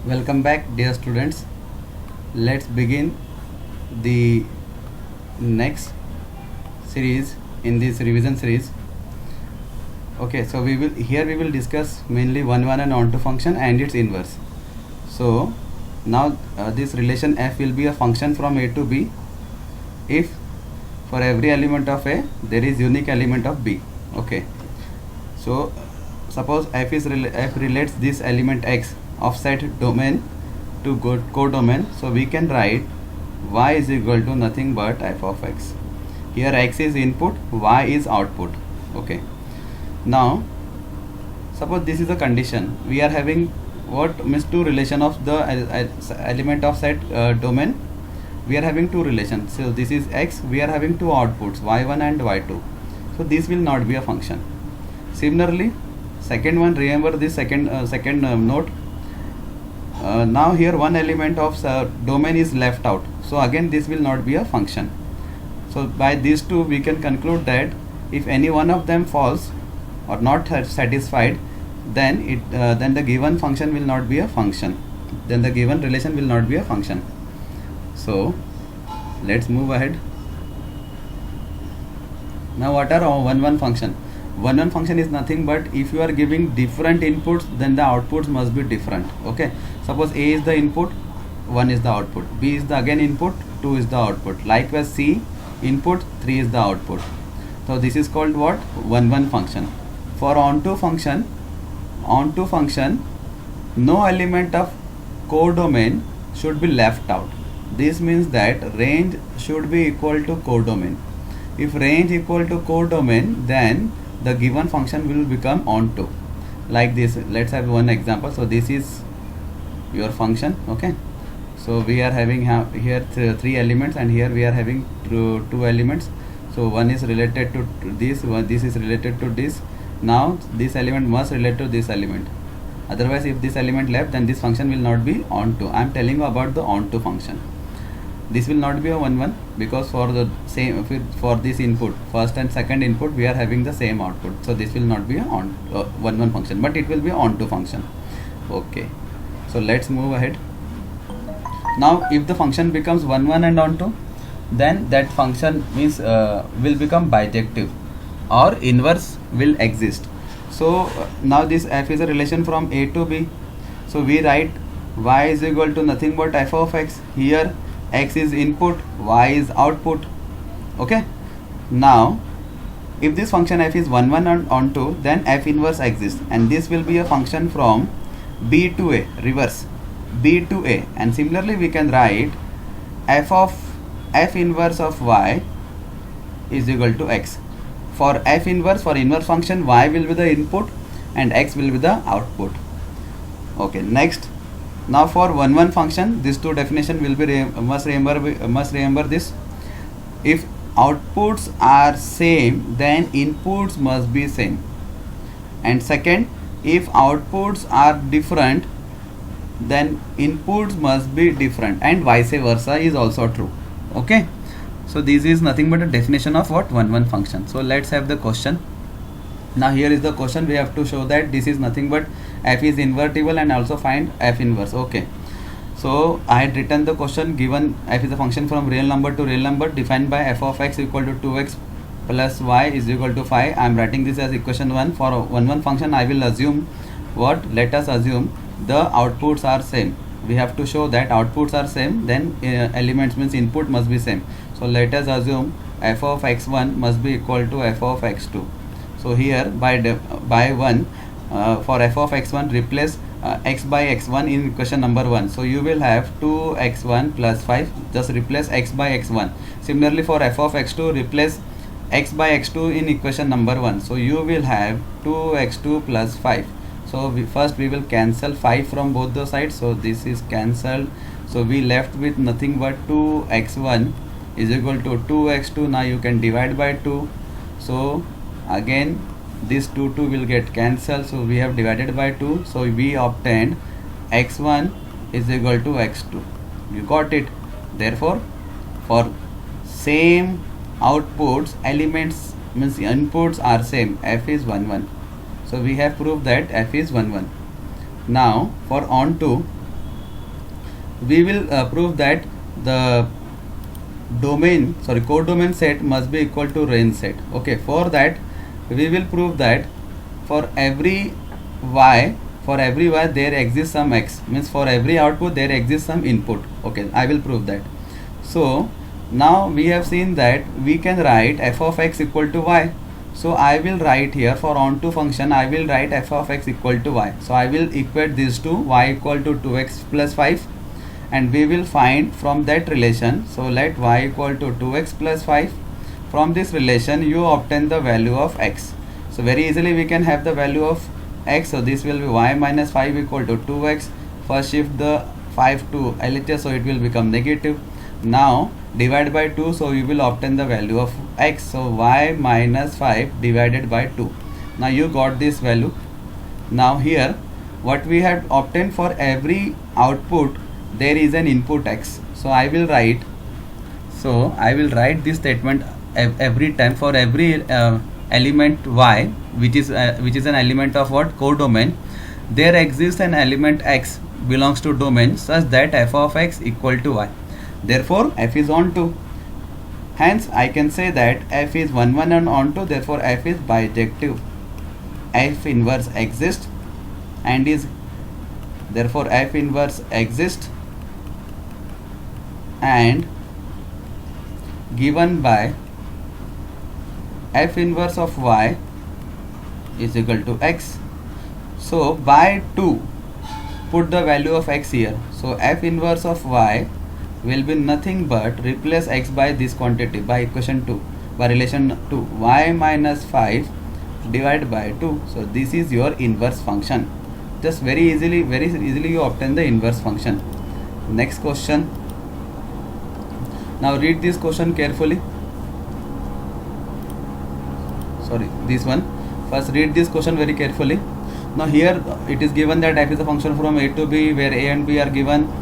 Welcome back, dear students. Let's begin the next series in this revision series. Okay, so we will discuss mainly one and onto function and its inverse. So now this relation f will be a function from a to b if for every element of a there is unique element of b. Okay, so suppose f relates this element x of set domain to codomain, so we can write y is equal to nothing but f of x. Here x is input, y is output. Okay, now suppose this is a condition. We are having what means two relation of the element of set domain. We are having two relations. So this is x, we are having two outputs y1 and y2. So this will not be a function. Similarly, second one, remember this second note. Now here one element of domain is left out, so again this will not be a function. So by these two we can conclude that if any one of them falls or not satisfied, then the given function will not be a function, then the given relation will not be a function. So let's move ahead. Now what are one function? One function is nothing but if you are giving different inputs, then the outputs must be different. Okay, suppose a is the input, 1 is the output, b is the again input, 2 is the output, likewise c input, 3 is the output. So this is called what? One function. For onto function, no element of codomain should be left out. This means that range should be equal to codomain. If range equal to codomain, then the given function will become onto. Like this, let's have one example. So this is your function. Okay, so we are having here three elements, and here we are having two elements. So one is related to this, this is related to this. Now this element must relate to this element, otherwise if this element left, then this function will not be onto. I am telling you about the onto function. This will not be a 1 because for the same for this input, first and second input, we are having the same output. So this will not be a 1 function, but it will be onto function. Okay, so let's move ahead. Now if the function becomes 1 and onto, then that function means will become bijective or inverse will exist. So now this f is a relation from a to b. So we write y is equal to nothing but f of x. Here x is input, y is output. Okay, now if this function f is 1 and onto, then f inverse exists, and this will be a function from b to a, reverse b to a. And similarly we can write f inverse of y is equal to x. For f inverse, for inverse function, y will be the input and x will be the output. Okay, next. Now for one function, these two definition will be must remember this. If outputs are same, then inputs must be same. And second, if outputs are different, then inputs must be different, and vice versa is also true. Okay, so this is nothing but a definition of what? One function. So let's have the question. Now here is the question. We have to show that this is nothing but f is invertible and also find f inverse. Okay, so I had written the question. Given f is a function from real number to real number defined by f of x equal to 2x plus y is equal to 5. I am writing this as equation 1. For one function, I will assume what? Let us assume the outputs are same. We have to show that outputs are same, then elements means input must be same. So let us assume f of x1 must be equal to f of x2. So here by 1, for f of x1 replace x by x1 in equation number 1. So you will have 2x1 plus 5, just replace x by x1. Similarly for f of x2, replace x by x2 in equation number 1. So you will have 2x2 plus 5. So first we will cancel 5 from both the sides. So this is cancelled. So we left with nothing but 2x1 is equal to 2x2. Now you can divide by 2. So again this 2 will get cancelled. So we have divided by 2. So we obtained x1 is equal to x2. You got it. Therefore for same outputs, elements means inputs are same, f is 1. So we have proved that f is 1. Now for onto, we will prove that the codomain set must be equal to range set. Okay, for that we will prove that for every y there exists some x, means for every output there exists some input. Okay, I will prove that. So now we have seen that we can write f of x equal to y. So I will write here for onto function, I will write f of x equal to y. So I will equate these two, y equal to 2x plus 5, and we will find from that relation. So let y equal to 2x plus 5. From this relation you obtain the value of x. So very easily we can have the value of x. So this will be y minus 5 equal to 2x. First shift the 5 to LHS, so it will become negative. Now divide by 2, so you will obtain the value of x. So y minus 5 divided by 2. Now you got this value. Now here what we have obtained, for every output there is an input x. So I will write this statement every time for every element y, which is an element of what? Codomain. There exists an element x belongs to domain such that f of x equal to y. Therefore f is onto. Hence I can say that f is 1 1 and onto. Therefore f is bijective. F inverse exists and is, therefore f inverse exists and given by f inverse of y is equal to x. So by 2 put the value of x here. So f inverse of y will be nothing but replace x by this quantity by equation 2, by relation 2, y minus 5 divided by 2. So this is your inverse function. Just very easily you obtain the inverse function. Next question. Now read this question carefully. Sorry, this one. First read this question very carefully. Now here it is given that f is a function from a to b, where a and b are given,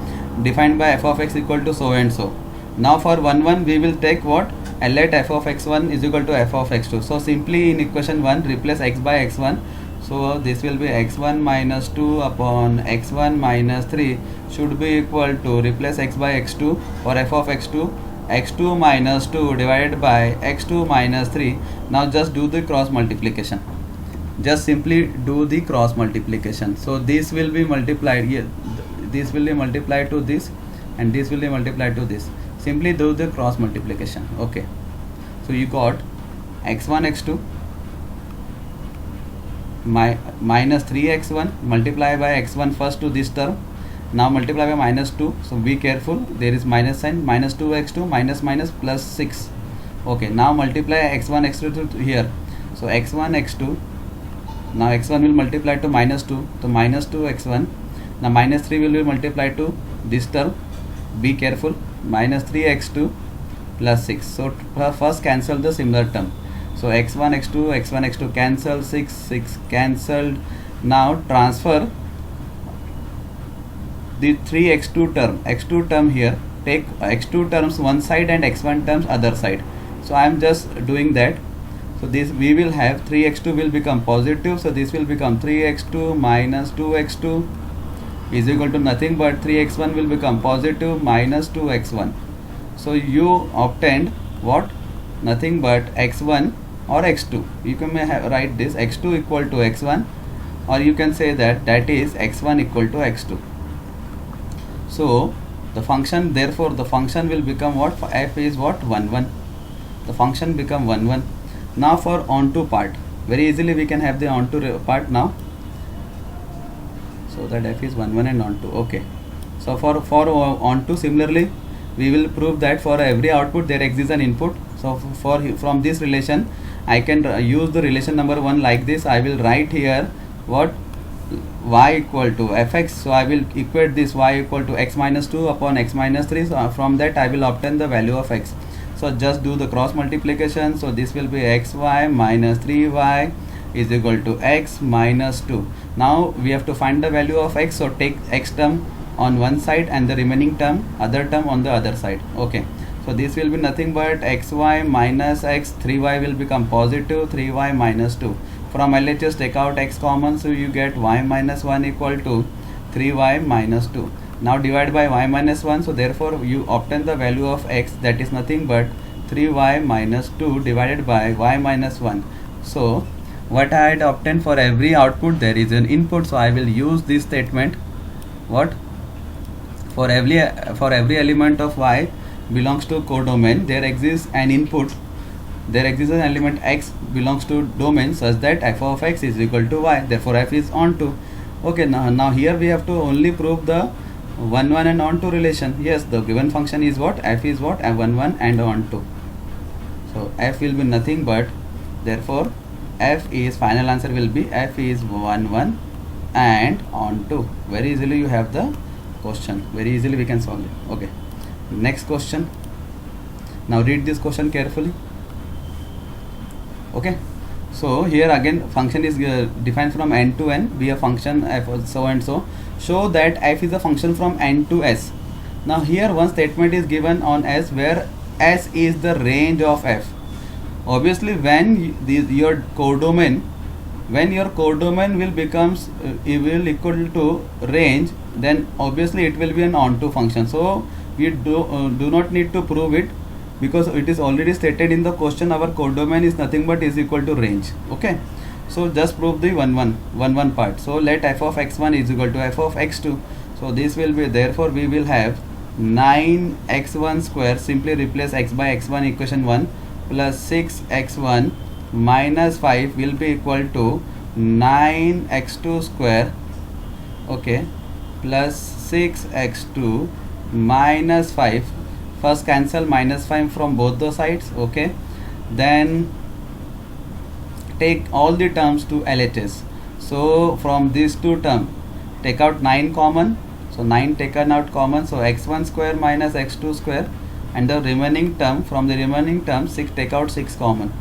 defined by f of x equal to so and so. Now for 1 1 we will take what? Let f of x1 is equal to f of x2. So simply in equation 1 replace x by x1. So this will be x1 minus 2 upon x1 minus 3 should be equal to, replace x by x2 for f of x2, x2 minus 2 divided by x2 minus 3. Now just do the cross multiplication. Just simply do the cross multiplication. So this will be multiplied here. This will be multiplied to this and this will be multiplied to this. Simply do the cross multiplication. Okay. So you got x1 x2 minus 3x1 multiply by x1 first to this term. Now multiply by minus 2. So be careful, there is minus sign, minus 2x2 minus minus plus 6. Okay, now multiply x1 x2 to here. So x1 x2, now x1 will multiply to minus 2, so minus 2 x1. Now minus 3 will be multiplied to this term. Be careful, minus 3 x2 plus 6. So first cancel the similar term. So x1 x2 cancel, 6 cancelled. Now transfer the 3x2 term here. Take x2 terms one side and x1 terms other side. So I am just doing that. So this we will have 3x2 will become positive. So this will become 3x2 minus 2x2 is equal to nothing but 3x1 will become positive minus 2x1. So you obtained what? Nothing but x1 or x2. You can write this x2 equal to x1, or you can say that is x1 equal to x2. So the function, therefore the function will become what? For f is what? 1 1. The function become 1 1. Now for onto part, very easily we can have the onto part now. So that f is 1 1 and onto. Okay. So for onto, similarly we will prove that for every output there exists an input. So from this relation I can use the relation number 1 like this. I will write here what? Y equal to fx. So I will equate this y equal to x minus 2 upon x minus 3. So from that I will obtain the value of x. So just do the cross multiplication. So this will be xy minus 3y is equal to x minus 2. Now we have to find the value of x. So take x term on one side and the remaining term, other term on the other side. Okay. So this will be nothing but xy minus x, 3y will become positive, 3y minus 2. From LHS take out x common, so you get y minus 1 equal to 3y minus 2. Now divide by y minus 1, so therefore you obtain the value of x, that is nothing but 3y minus 2 divided by y minus 1. So what I had obtained, for every output there is an input, so I will use this statement. What? For every element of y belongs to codomain, there exists an input, there exists an element x belongs to domain such that f of x is equal to y, therefore f is onto. Okay, now here we have to only prove the 1 1 and onto relation. Yes, the given function is what? F is what? 1 1 and onto. So f will be nothing but, therefore f is, final answer will be f is 1 1 and onto. Very easily you have the question, very easily we can solve it. Okay, next question. Now read this question carefully. Okay, so here again function is defined from n to n, be a function f so and so. Show that f is a function from n to s. Now here one statement is given on s where s is the range of f. Obviously when your codomain will becomes will equal to range, then obviously it will be an onto function. So we do not need to prove it, because it is already stated in the question, our codomain is nothing but is equal to range. Okay, so just prove the 1 1 part. So let f of x1 is equal to f of x2. So this will be, therefore we will have 9x1 square, simply replace x by x1 equation 1, plus 6x1 minus 5 will be equal to 9x2 square. Okay, plus 6x2 minus 5, first cancel minus 5 from both the sides. Okay, then take all the terms to LHS. So from these two terms take out 9 common, so 9 taken out common, so x1 square minus x2 square, and the remaining term, from the remaining term 6 take out 6 common.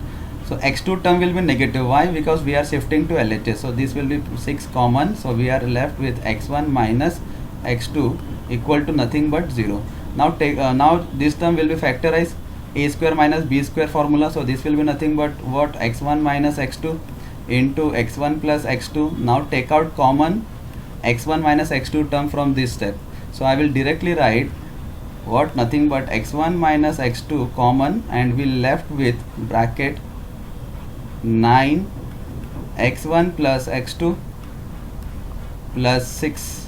So x2 term will be negative. Why? Because we are shifting to LHS. So this will be 6 common. So we are left with x1 minus x2 equal to nothing but 0. Now take now this term will be factorized, a square minus b square formula. So this will be nothing but what? x1 minus x2 into x1 plus x2. Now take out common x1 minus x2 term from this step. So I will directly write what? Nothing but x1 minus x2 common, and we left with bracket 9 x1 plus x2 plus 6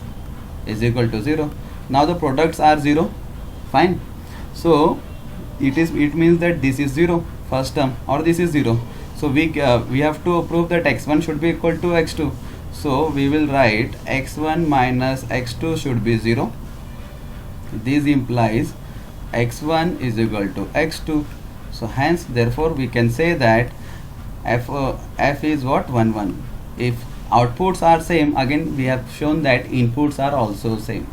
is equal to 0. Now the products are 0. Fine. So it means that this is 0, first term, or this is 0. So we have to prove that x1 should be equal to x2. So we will write x1 minus x2 should be 0. This implies x1 is equal to x2. So hence therefore we can say that f is what? 1 1. If outputs are same, again we have shown that inputs are also same.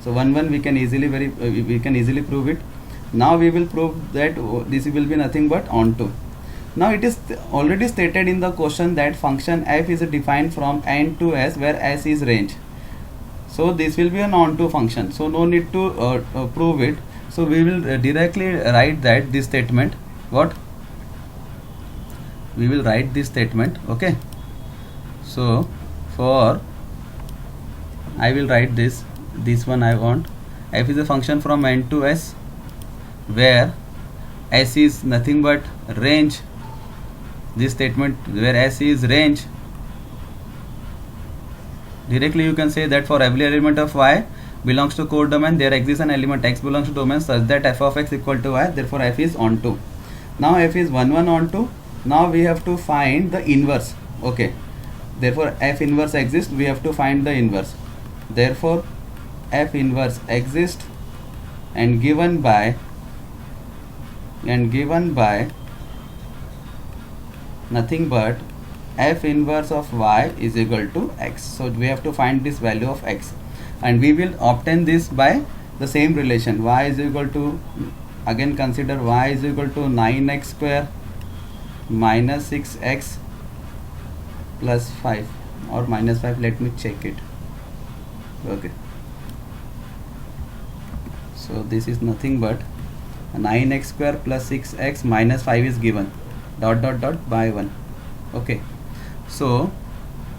So 1 1 we can easily prove it. Now we will prove that this will be nothing but onto. Now it is already stated in the question that function f is defined from n to s, where s is range. So this will be an onto function. So no need to prove it. So we will directly write that this statement. What? We will write this statement. Okay. So for I will write this one I want. F is a function from n to s, where s is nothing but range. This statement where s is range, directly you can say that for every element of y belongs to codomain, there exists an element x belongs to domain such that f of x equal to y, therefore f is onto. Now f is 1 1 onto. Now we have to find the inverse. Okay, therefore f inverse exists, we have to find the inverse. Therefore f inverse exists and given by nothing but f inverse of y is equal to x. So we have to find this value of x, and we will obtain this by the same relation. Y is equal to, again consider, y is equal to 9x square minus 6x plus 5 or minus 5. Let me check it. Okay, so this is nothing but 9x square plus 6x minus 5 is given, dot dot dot by 1. Okay, so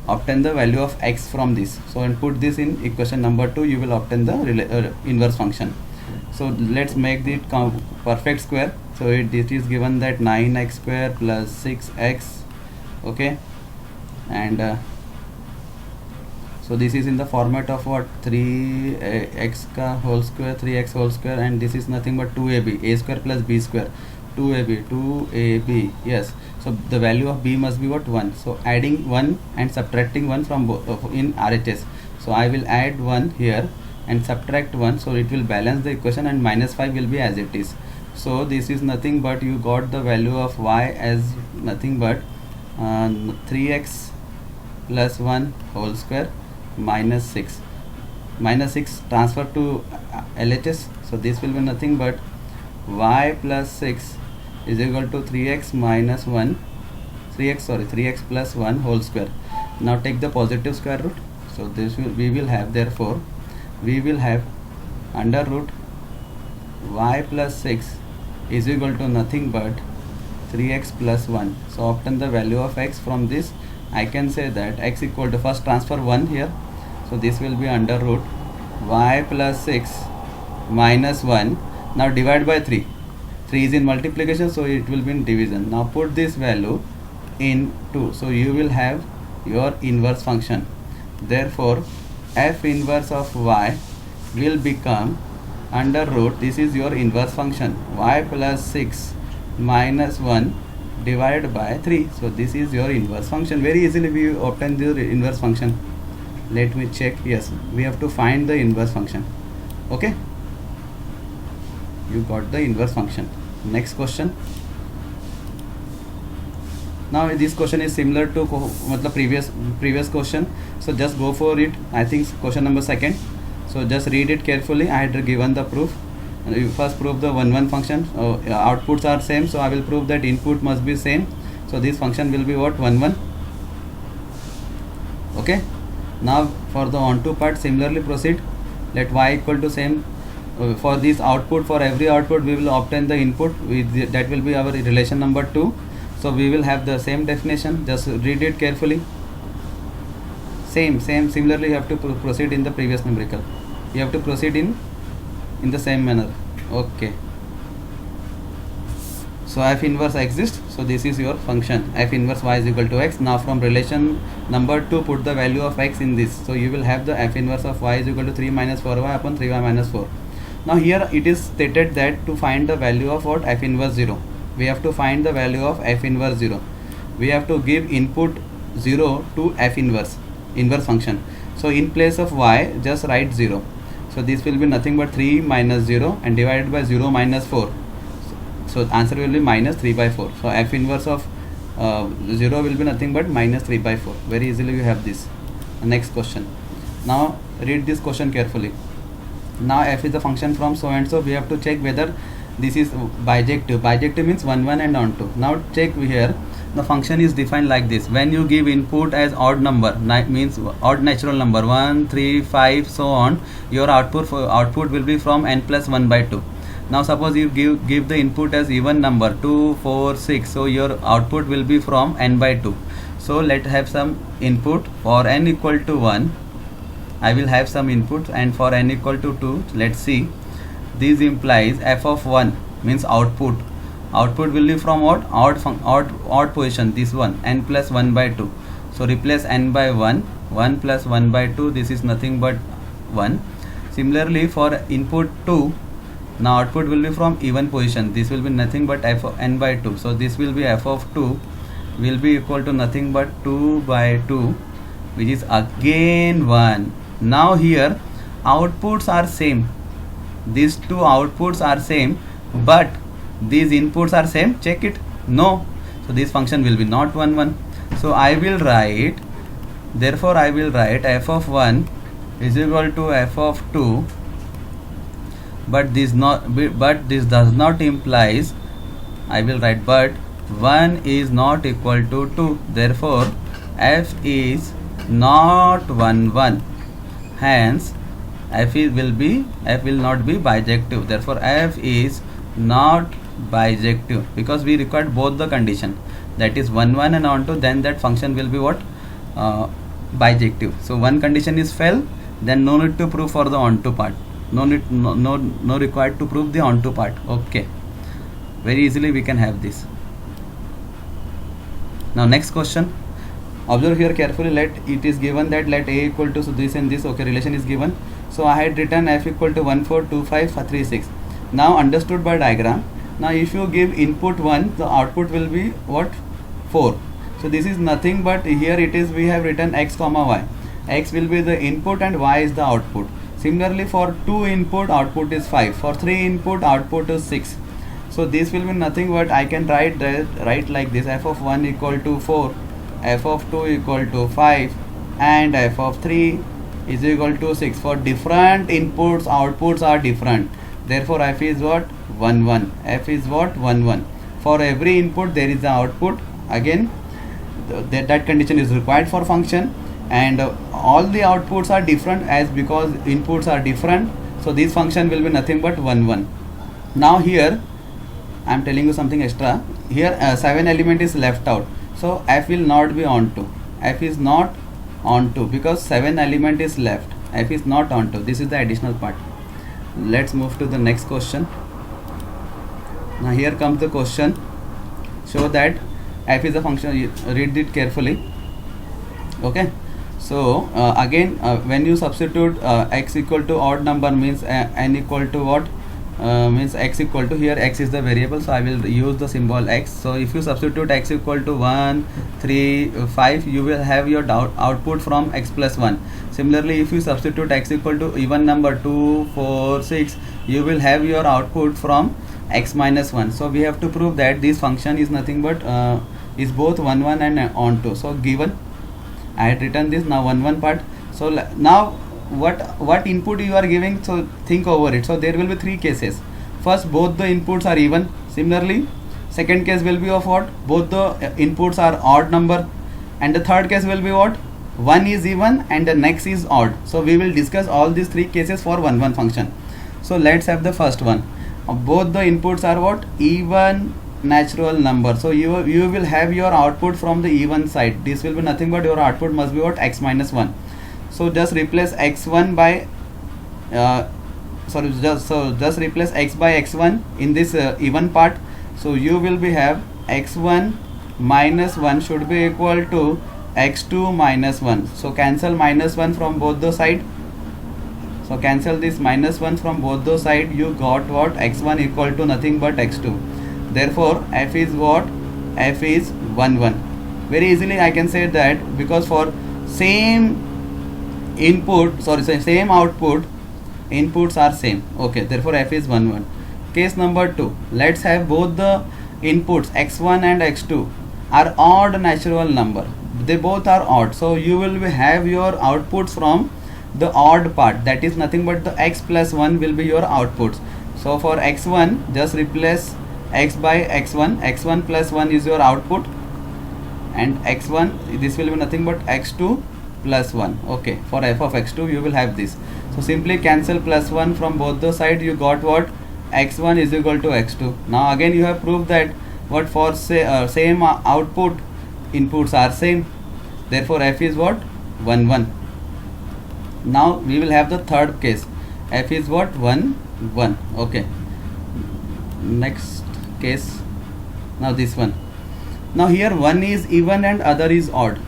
obtain the value of x from this. So and put this in equation number 2, you will obtain the inverse function. So let's make the perfect square. So it is given that 9x square plus 6x, okay, and so this is in the format of what, 3x ka whole square, 3x whole square, and this is nothing but 2ab, a square plus b square, 2ab, yes. So the value of b must be what, 1. So adding 1 and subtracting 1 from both in RHS. So I will add 1 here and subtract 1, so it will balance the equation, and minus 5 will be as it is. So this is nothing but, you got the value of y as nothing but 3x plus 1 whole square minus 6 transfer to LHS. So this will be nothing but y plus 6 is equal to 3x minus 1, 3x plus 1 whole square. Now take the positive square root. So this will, we will have, therefore we will have under root y plus 6 is equal to nothing but 3x plus 1. So obtain the value of x from this. I can say that x equal to, first transfer 1 here, so this will be under root y plus 6 minus 1. Now divide by 3. 3 is in multiplication, so it will be in division. Now put this value in 2, so you will have your inverse function. Therefore f inverse of y will become under root, this is your inverse function, y plus 6 minus 1 divided by 3. So this is your inverse function. Very easily we obtain the inverse function. Let me check. Yes, we have to find the inverse function. Okay, you got the inverse function. Next question. Now this question is similar to previous question, so just go for it. I think question number 2. So just read it carefully. I had given the proof. You first prove the 1 function. Outputs are same, so I will prove that input must be same. So this function will be what, 1. Okay. Now for the onto part, similarly proceed. Let y equal to same. For this output, for every output we will obtain the input with that will be our relation number 2. So we will have the same definition. Just read it carefully. Same. Similarly you have to proceed in the previous numerical. You have to proceed in the same manner. Okay. So f inverse exists. So this is your function, f inverse y is equal to x. Now from relation number 2, put the value of x in this. So you will have the f inverse of y is equal to 3 minus 4y upon 3y minus 4. Now here it is stated that to find the value of what, f inverse 0, we have to find the value of f inverse 0. We have to give input 0 to f inverse function. So in place of y, just write 0. So this will be nothing but 3 minus 0 and divided by 0 minus 4. So answer will be minus 3 by 4. So f inverse of 0 will be nothing but minus 3 by 4. Very easily you have this. Next question. Now read this question carefully. Now f is the function from so and so. We have to check whether this is bijective. Bijective means 1 and onto. Now check here. The function is defined like this. When you give input as odd number, means odd natural number 1, 3, 5, so on, your output will be from n plus 1 by 2. Now suppose you give the input as even number 2, 4, 6, so your output will be from n by 2. So let's have some input for n equal to 1. I will have some input, and for n equal to 2, let's see. This implies f of 1 means output will be from what, odd position, this one, n plus 1 by 2. So replace n by 1 plus 1 by 2, this is nothing but 1. Similarly for input 2, now output will be from even position, this will be nothing but f of n by 2. So this will be f of 2 will be equal to nothing but 2 by 2, which is again 1. Now here outputs are same, these two outputs are same, but these inputs are same. Check it. No. So this function will be not 1. So I will write, therefore I will write f of 1 is equal to f of 2, but this does not implies, I will write, but 1 is not equal to 2. Therefore f is not 1. Hence f will not be bijective. Therefore f is not bijective, because we required both the condition, that is 1 and onto, then that function will be what, bijective. So one condition is fail, then no need to prove for the onto part. No required to prove the onto part. Okay, very easily we can have this. Now next question. Observe here carefully. Let it is given that let a equal to this and this. Okay, relation is given. So I had written f equal to 1 4 2 5 3 6. Now understood by diagram. Now if you give input 1, the output will be what? 4. So this is nothing but here it is, we have written x comma y. X will be the input and y is the output. Similarly for 2 input, output is 5. For 3 input, output is 6. So this will be nothing but I can write like this: f of 1 equal to 4, f of 2 equal to 5, and f of 3 is equal to 6. For different inputs, outputs are different. Therefore f is what? 1 1. F is what? 1 1. For every input there is the output. Again that condition is required for function, and all the outputs are different as because inputs are different. So this function will be nothing but 1 1. Now here I am telling you something extra. Here 7 element is left out. So f will not be onto. F is not onto because 7 element is left. F is not onto. This is the additional part. Let's move to the next question. Now here comes the question. Show that f is a function. Read it carefully. Okay. So again when you substitute x equal to odd number means n equal to what? Means x equal to, here x is the variable, so I will use the symbol x. So if you substitute x equal to 1 3 5, you will have your output from x plus 1. Similarly if you substitute x equal to even number 2 4 6, you will have your output from x minus 1. So we have to prove that this function is nothing but is both 1 1 and onto. So given I had written this. Now 1 1 part. So now what input you are giving, so think over it. So there will be 3 cases. First, both the inputs are even. Similarly second case will be of what? Both the inputs are odd number, and the third case will be what? One is even and the next is odd. So we will discuss all these 3 cases for 1 1 function. So let's have the first one. Both the inputs are what? Even natural number. So you will have your output from the even side. This will be nothing but your output must be what? X minus 1. So just replace x1 by just replace x by x1 in this even part. So you will be have x1 minus 1 should be equal to x2 minus 1. So cancel minus 1 from both the side. So cancel this minus 1 from both the side. You got what? X1 equal to nothing but x2. Therefore f is what? F is 1 1. Very easily I can say that because for same same output, inputs are same. Okay, therefore f is 1 1. Case number 2. Let's have both the inputs x1 and x2 are odd natural number. They both are odd. So you will have your outputs from the odd part. That is nothing but the x plus 1 will be your outputs. So for x1 just replace x by x1. x1 plus 1 is your output, and x1 this will be nothing but x2 plus 1. Okay, for f of x2 you will have this. So simply cancel plus 1 from both the side. You got what? X1 is equal to x2. Now again you have proved that what? For same output, inputs are same. Therefore f is what? 1 1. Now we will have the third case. F is what? 1 1. Okay, next case. Now this one. Now here one is even and other is odd.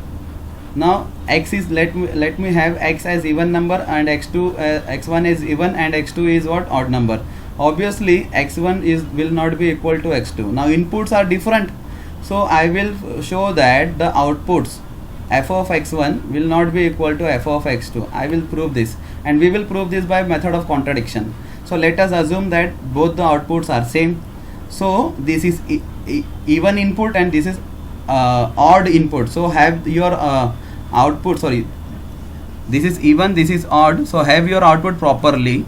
Now x is, let me have x as even number and x1 is even and x2 is what? Odd number. Obviously x1 will not be equal to x2. Now inputs are different, so I will show that the outputs f of x1 will not be equal to f of x2. I will prove this, and we will prove this by method of contradiction. So let us assume that both the outputs are same. So this is even input and this is odd input. So have your output, sorry, this is even, this is odd. So have your output properly.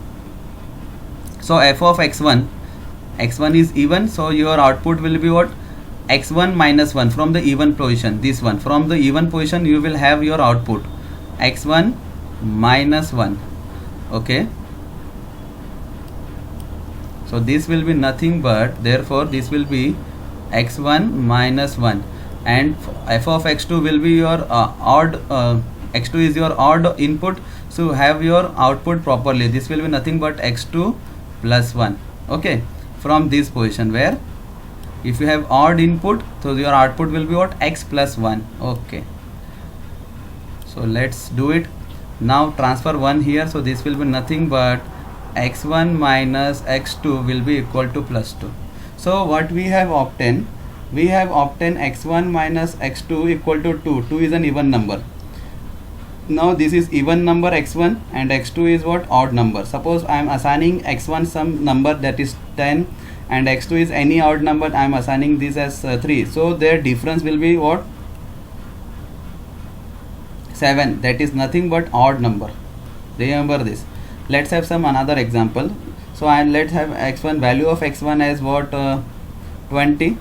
So f of x1 is even, so your output will be what? X1 minus 1 from the even position. This one from the even position you will have your output x1 minus 1. Okay, so this will be nothing but, therefore this will be x1 minus 1, and f of x2 will be your odd x2 is your odd input, so have your output properly. This will be nothing but x2 plus 1. Okay, from this position where if you have odd input, so your output will be what? X plus 1. Okay, so let's do it. Now transfer 1 here, so this will be nothing but x1 minus x2 will be equal to plus 2. So what we have obtained, we have obtained x1 minus x2 equal to 2. 2 is an even number. Now this is even number x1 and x2 is what? Odd number. Suppose I am assigning x1 some number that is 10 and x2 is any odd number, I am assigning this as 3. So their difference will be what? 7. That is nothing but odd number. Remember this. Let's have some another example. So let's have x1, value of x1 as what? 20,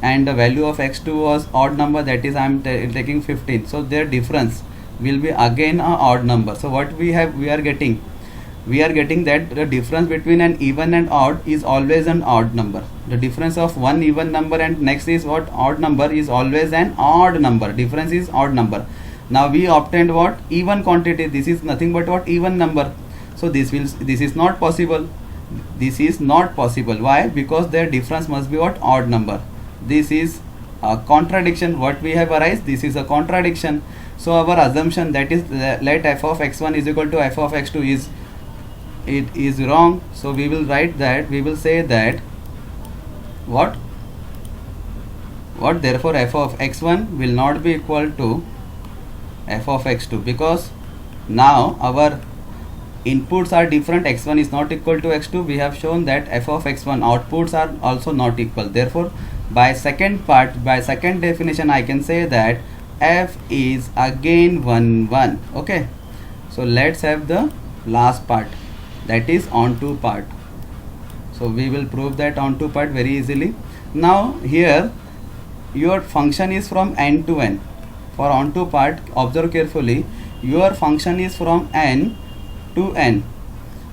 and the value of x2 was odd number, that is I am taking 15. So their difference will be again a odd number. So what we are getting that the difference between an even and odd is always an odd number. The difference of one even number and next is what? Odd number is always an odd number. Difference is odd number. Now we obtained what? Even quantity. This is nothing but what? Even number. So this is not possible. This is not possible. Why? Because their difference must be what? Odd number. This is a contradiction. What we have arise, this is a contradiction. So our assumption, that is let f of x1 is equal to f of x2 is wrong. So we will write that, we will say that what therefore f of x1 will not be equal to f of x2, because now our inputs are different. x1 is not equal to x2. We have shown that f of x1 outputs are also not equal. Therefore by second definition I can say that f is again 1 1. Okay, so let's have the last part, that is onto part. So we will prove that onto part very easily. Now here your function is from n to n. For onto part, observe carefully, your function is from n to n.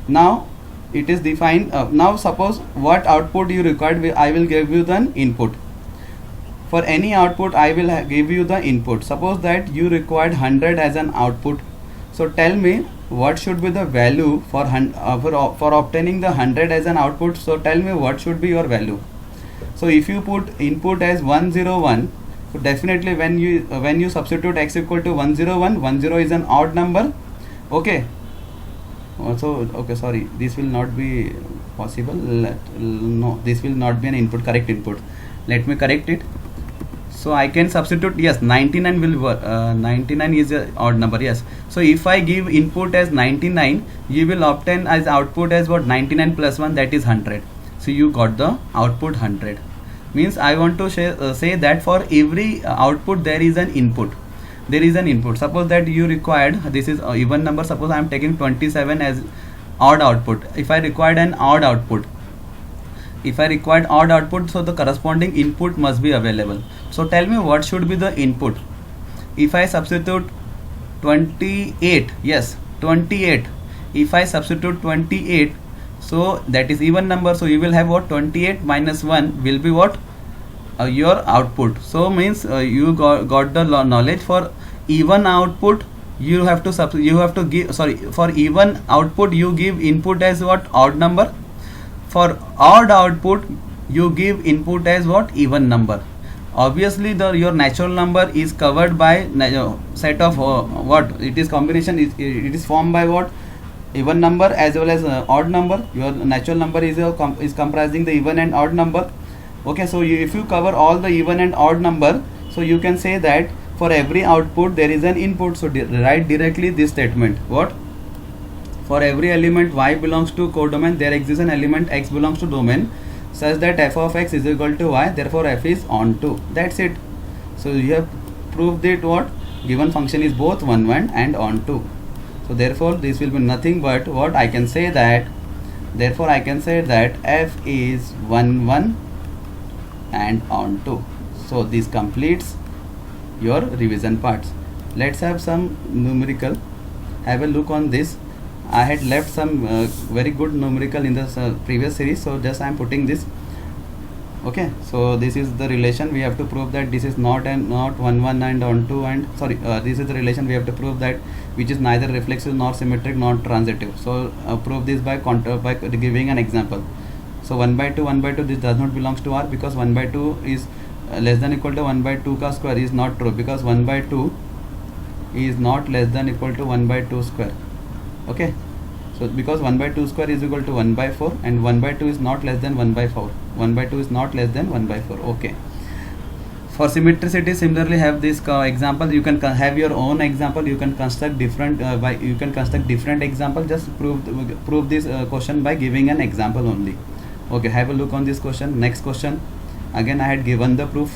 Now it is defined. Now suppose what output you required, I will give you the input. For any output I will give you the input. Suppose that you required 100 as an output. So tell me what should be the value for obtaining the 100 as an output. So tell me what should be your value. So if you put input as 101, so definitely when you substitute x equal to 101, 10 is an odd number. Okay. Also, okay, sorry, this will not be possible. No, this will not be an input, correct input. Let me correct it. So I can substitute, yes, 99 will work. 99 is an odd number, yes. So if I give input as 99, you will obtain as output as what? 99 plus 1, that is 100. So you got the output 100. Means I want to say that for every output there is an input. There is an input. Suppose that you required, this is a even number, suppose I am taking 27 as odd output. If I required an odd output, so the corresponding input must be available. So tell me what should be the input. If I substitute 28, yes, 28. If I substitute 28, so that is even number, so you will have what? 28 minus 1 will be what? Your output. So means you got the knowledge. For even output you have to give, sorry, for even output you give input as what? Odd number. For odd output you give input as what? Even number. Obviously your natural number is covered by set of what? It is combination, it is formed by what? Even number as well as odd number. Your natural number is comprising the even and odd number. Okay, so if you cover all the even and odd number, so you can say that for every output there is an input. So write directly this statement. What? For every element y belongs to codomain, there exists an element x belongs to domain such that f of x is equal to y, therefore f is onto. That's it. So you have proved that what? Given function is both 1 1 and onto. So therefore this will be nothing but what? I can say that, therefore I can say that f is 1 1 and onto. So this completes your revision parts. Let's have some numerical. Have a look on this. I had left some very good numerical in the previous series, so just I am putting this. Okay, so this is the relation. We have to prove that this is not and not 1 1 and on 2 and sorry, this is the relation we have to prove that which is neither reflexive nor symmetric nor transitive. So prove this by by giving an example. So 1 by 2 this does not belongs to R, because 1 by 2 is less than equal to 1 by 2 ka square is not true, because 1 by 2 is not less than equal to 1 by 2 square. Okay, so because 1 by 2 square is equal to 1 by 4 and 1 by 2 is not less than 1 by 4. 1 by 2 is not less than 1 by 4. Okay. For symmetricity, similarly have this example. You can have your own example. You can construct different example. Just prove this question by giving an example only. Okay, have a look on this question. Next question. Again, I had given the proof.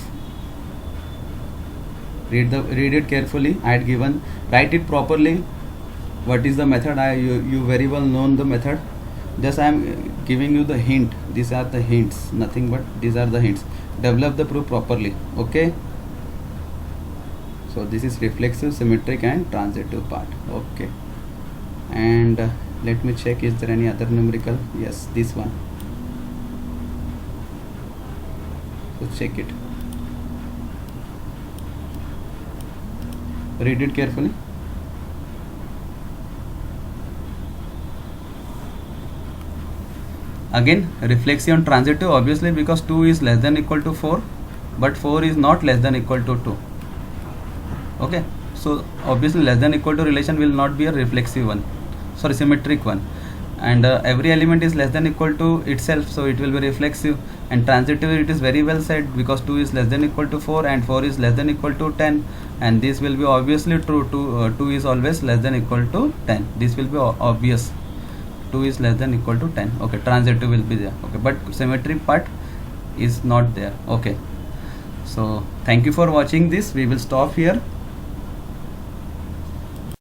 Read it carefully. I had given, write it properly. What is the method? You very well known the method. Just I am giving you the hint. These are the hints, nothing but these are the hints. Develop the proof properly. Okay, so this is reflexive, symmetric and transitive part. Okay, and let me check, is there any other numerical? Yes, this one. So check it, read it carefully. Again, reflexive and transitive, obviously, because 2 is less than equal to 4, but 4 is not less than equal to 2. Okay, so obviously less than equal to relation will not be a reflexive one, sorry, symmetric one, and every element is less than equal to itself, so it will be reflexive. And transitive, it is very well said, because 2 is less than equal to 4 and 4 is less than equal to 10, and this will be obviously true. 2 is always less than equal to 10. This will be obvious. 2 is less than equal to 10. Okay, transitive will be there. Okay, but symmetric part is not there. Okay, so thank you for watching this. We will stop here.